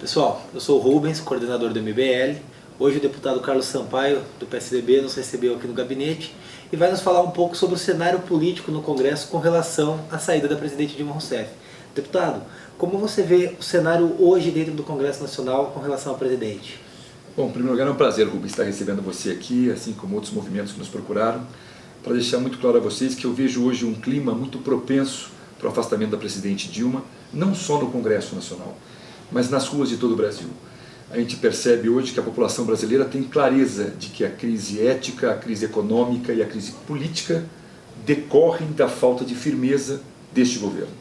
Pessoal, eu sou o Rubens, coordenador do MBL. Hoje o deputado Carlos Sampaio, do PSDB, nos recebeu aqui no gabinete e vai nos falar um pouco sobre o cenário político no Congresso com relação à saída da presidente Dilma Rousseff. Deputado, como você vê o cenário hoje dentro do Congresso Nacional com relação ao presidente? Bom, em primeiro lugar é um prazer, Rubens, estar recebendo você aqui, assim como outros movimentos que nos procuraram, para deixar muito claro a vocês que eu vejo hoje um clima muito propenso para o afastamento da presidente Dilma, não só no Congresso Nacional, mas nas ruas de todo o Brasil. A gente percebe hoje que a população brasileira tem clareza de que a crise ética, a crise econômica e a crise política decorrem da falta de firmeza deste governo.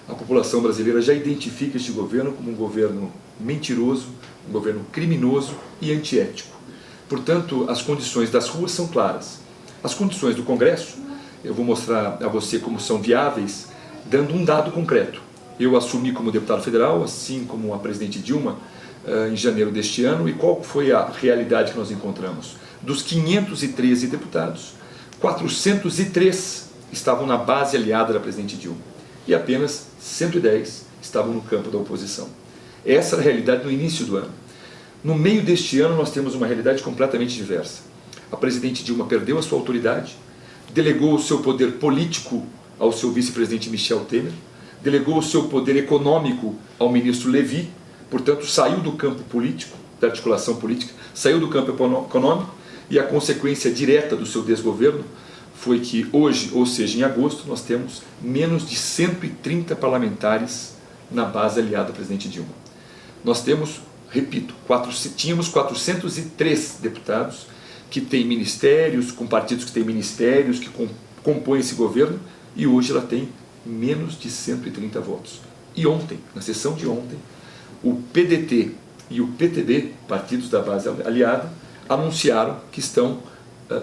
A população brasileira já identifica este governo como um governo mentiroso, um governo criminoso e antiético. Portanto, as condições das ruas são claras. As condições do Congresso, eu vou mostrar a você como são viáveis, dando um dado concreto. Eu assumi como deputado federal, assim como a presidente Dilma, em janeiro deste ano, e qual foi a realidade que nós encontramos? Dos 513 deputados, 403 estavam na base aliada da presidente Dilma, e apenas 110 estavam no campo da oposição. Essa era a realidade no início do ano. No meio deste ano nós temos uma realidade completamente diversa. A presidente Dilma perdeu a sua autoridade, delegou o seu poder político ao seu vice-presidente Michel Temer, delegou o seu poder econômico ao ministro Levi, portanto saiu do campo político, da articulação política, saiu do campo econômico, e a consequência direta do seu desgoverno foi que hoje, ou seja, em agosto, nós temos menos de 130 parlamentares na base aliada do presidente Dilma. Nós temos, repito, tínhamos 403 deputados que têm ministérios, com partidos que têm ministérios, que compõem esse governo, e hoje ela tem menos de 130 votos. E ontem, na sessão de ontem, o PDT e o PTB, partidos da base aliada, anunciaram que estão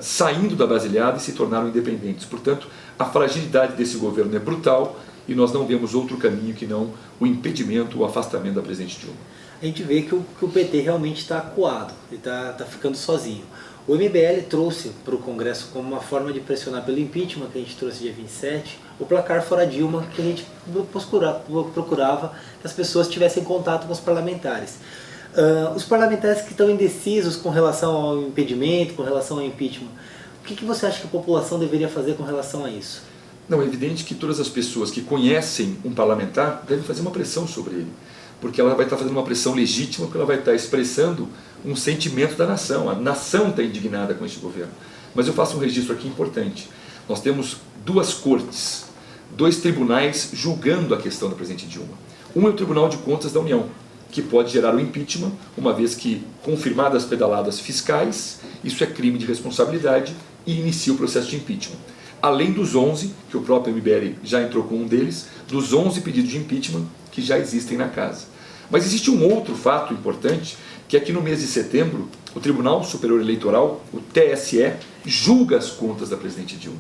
saindo da base aliada e se tornaram independentes. Portanto, a fragilidade desse governo é brutal e nós não vemos outro caminho que não o impedimento, o afastamento da presidente Dilma. A gente vê que o PT realmente está acuado, ele está ficando sozinho. O MBL trouxe para o Congresso como uma forma de pressionar pelo impeachment, que a gente trouxe dia 27, o placar fora Dilma, que a gente procurava que as pessoas tivessem contato com os parlamentares. Os parlamentares que estão indecisos com relação ao impedimento, com relação ao impeachment, o que você acha que a população deveria fazer com relação a isso? Não, é evidente que todas as pessoas que conhecem um parlamentar devem fazer uma pressão sobre ele, porque ela vai estar fazendo uma pressão legítima, porque ela vai estar expressando um sentimento da nação. A nação está indignada com este governo. Mas eu faço um registro aqui importante. Nós temos duas cortes, dois tribunais julgando a questão da presidente Dilma. Um é o Tribunal de Contas da União, que pode gerar o impeachment, uma vez que, confirmadas as pedaladas fiscais, isso é crime de responsabilidade e inicia o processo de impeachment. Além dos 11, que o próprio MBL já entrou com um deles, dos 11 pedidos de impeachment que já existem na casa. Mas existe um outro fato importante, que é que no mês de setembro, o Tribunal Superior Eleitoral, o TSE, julga as contas da presidente Dilma.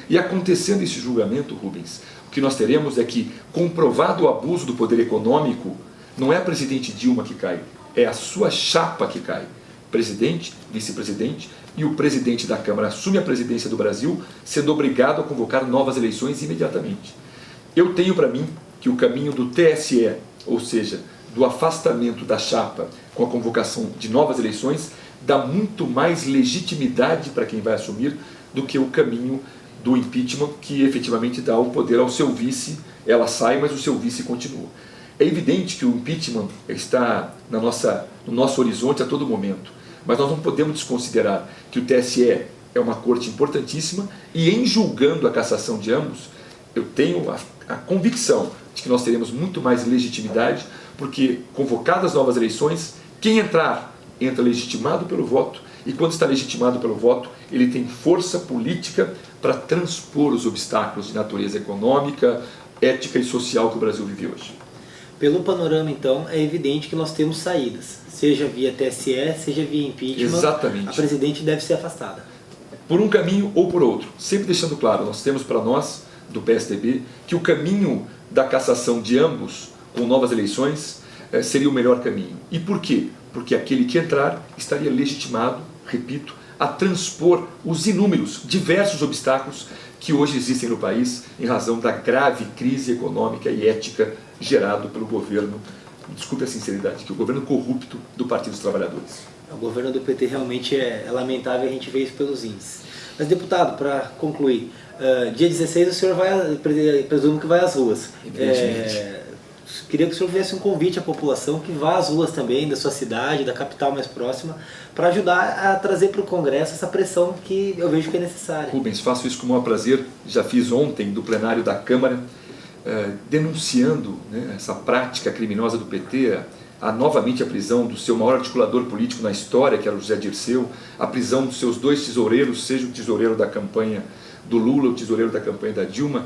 E acontecendo esse julgamento, Rubens, o que nós teremos é que, comprovado o abuso do poder econômico, não é a presidente Dilma que cai, é a sua chapa que cai. Presidente, vice-presidente e o presidente da Câmara assume a presidência do Brasil, sendo obrigado a convocar novas eleições imediatamente. Eu tenho para mim que o caminho do TSE, ou seja, do afastamento da chapa com a convocação de novas eleições, dá muito mais legitimidade para quem vai assumir do que o caminho do impeachment, que efetivamente dá o poder ao seu vice. Ela sai, mas o seu vice continua. É evidente que o impeachment está no nosso horizonte a todo momento, mas nós não podemos desconsiderar que o TSE é uma corte importantíssima e, em julgando a cassação de ambos, eu tenho a convicção de que nós teremos muito mais legitimidade, porque, convocadas novas eleições, quem entrar, entra legitimado pelo voto, e quando está legitimado pelo voto, ele tem força política para transpor os obstáculos de natureza econômica, ética e social que o Brasil vive hoje. Pelo panorama, então, é evidente que nós temos saídas, seja via TSE, seja via impeachment. Exatamente. A presidente deve ser afastada. Por um caminho ou por outro, sempre deixando claro, nós temos para nós, do PSDB, que o caminho da cassação de ambos, com novas eleições, seria o melhor caminho. E por quê? Porque aquele que entrar estaria legitimado, repito, a transpor os inúmeros, diversos obstáculos que hoje existem no país em razão da grave crise econômica e ética gerado pelo governo desculpe a sinceridade, que o governo corrupto do Partido dos Trabalhadores. O governo do PT realmente é lamentável, a gente vê isso pelos índices. Mas, deputado, para concluir, dia 16 o senhor presumo que vai às ruas. Queria que o senhor fizesse um convite à população que vá às ruas também, da sua cidade, da capital mais próxima, para ajudar a trazer para o Congresso essa pressão que eu vejo que é necessária. Rubens, faço isso com o maior prazer, já fiz ontem do plenário da Câmara, denunciando, né, essa prática criminosa do PT, novamente a prisão do seu maior articulador político na história, que era o José Dirceu, a prisão dos seus 2 tesoureiros, seja o tesoureiro da campanha do Lula, o tesoureiro da campanha da Dilma,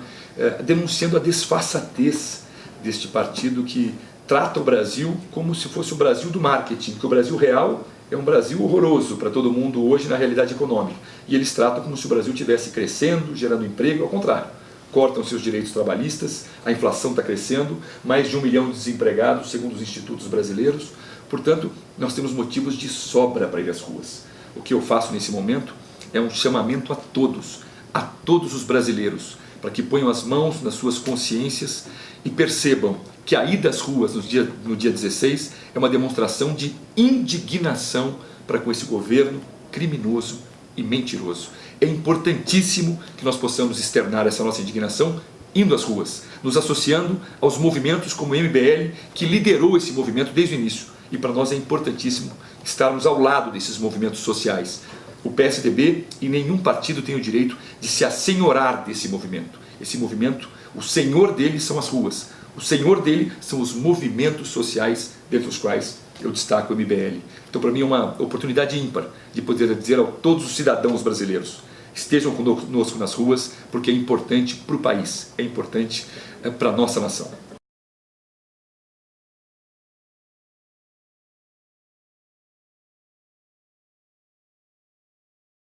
denunciando a desfaçatez deste partido que trata o Brasil como se fosse o Brasil do marketing, que o Brasil real é um Brasil horroroso para todo mundo hoje na realidade econômica. E eles tratam como se o Brasil estivesse crescendo, gerando emprego, ao contrário. Cortam seus direitos trabalhistas, a inflação está crescendo, mais de 1 milhão de desempregados, segundo os institutos brasileiros. Portanto, nós temos motivos de sobra para ir às ruas. O que eu faço nesse momento é um chamamento a todos os brasileiros, para que ponham as mãos nas suas consciências e percebam que a ida às ruas no dia 16 é uma demonstração de indignação para com esse governo criminoso e mentiroso. É importantíssimo que nós possamos externar essa nossa indignação indo às ruas, nos associando aos movimentos como o MBL, que liderou esse movimento desde o início. E para nós é importantíssimo estarmos ao lado desses movimentos sociais. O PSDB e nenhum partido tem o direito de se assenhorar desse movimento. Esse movimento, o senhor dele são as ruas. O senhor dele são os movimentos sociais, dentre os quais eu destaco o MBL. Então, para mim, é uma oportunidade ímpar de poder dizer a todos os cidadãos brasileiros: estejam conosco nas ruas, porque é importante para o país, é importante para a nossa nação.